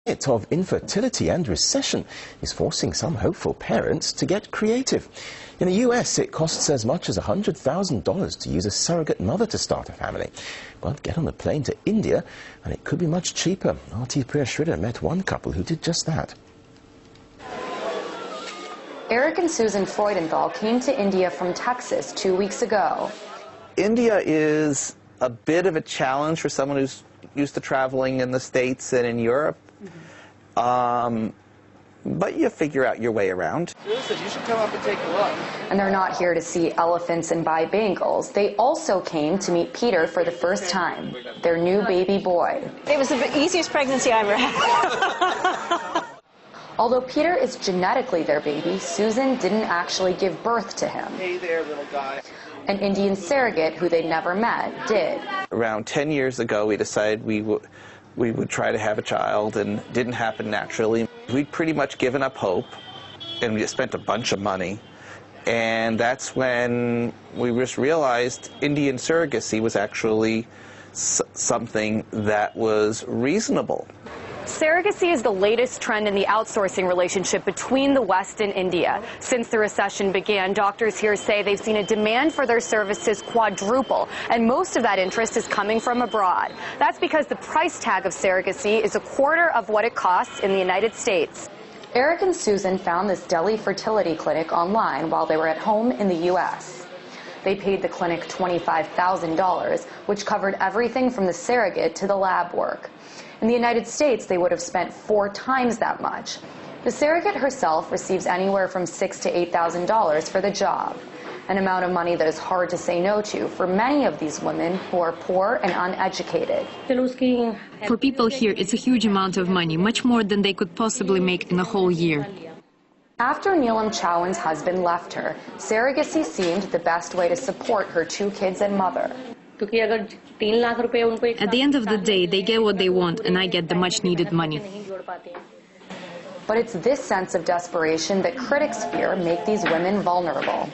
Of infertility and recession is forcing some hopeful parents to get creative. In the US, it costs as much as $100,000 to use a surrogate mother to start a family. But get on a plane to India and it could be much cheaper. RT's Priya Shridhar met one couple who did just that. Eric and Susan Freudenthal came to India from Texas 2 weeks ago. India is a bit of a challenge for someone who's used to traveling in the States and in Europe. But you figure out your way around. Susan, you should come up and take a look. And they're not here to see elephants and buy bangles. They also came to meet Peter for the first time, their new baby boy. It was the easiest pregnancy I ever had. Although Peter is genetically their baby, Susan didn't actually give birth to him. Hey there, little guy. An Indian surrogate who they never met did. Around 10 years ago, we decided we would try to have a child, and it didn't happen naturally. We'd pretty much given up hope, and we spent a bunch of money. And that's when we just realized Indian surrogacy was actually something that was reasonable. Surrogacy is the latest trend in the outsourcing relationship between the West and India. Since the recession began, doctors here say they've seen a demand for their services quadruple, and most of that interest is coming from abroad. That's because the price tag of surrogacy is a quarter of what it costs in the United States. Eric and Susan found this Delhi fertility clinic online while they were at home in the U.S. They paid the clinic $25,000, which covered everything from the surrogate to the lab work. In the United States, they would have spent 4 times that much. The surrogate herself receives anywhere from $6,000 to $8,000 for the job, an amount of money that is hard to say no to for many of these women who are poor and uneducated. For people here, it's a huge amount of money, much more than they could possibly make in a whole year. After Neelam Chauhan's husband left her, surrogacy seemed the best way to support her 2 kids and mother. At the end of the day, they get what they want, and I get the much-needed money. But it's this sense of desperation that critics fear make these women vulnerable.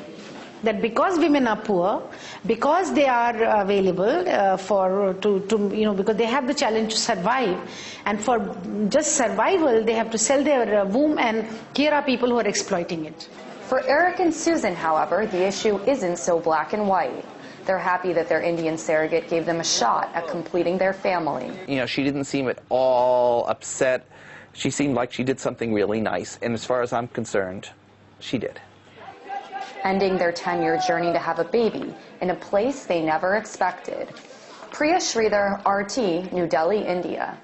That because women are poor, because they are available because they have the challenge to survive, and for just survival, they have to sell their womb, and here are people who are exploiting it. For Eric and Susan, however, the issue isn't so black and white. They're happy that their Indian surrogate gave them a shot at completing their family. You know, she didn't seem at all upset. She seemed like she did something really nice, and as far as I'm concerned, she did. Ending their 10-year journey to have a baby in a place they never expected. Priya Shridhar, RT, New Delhi, India.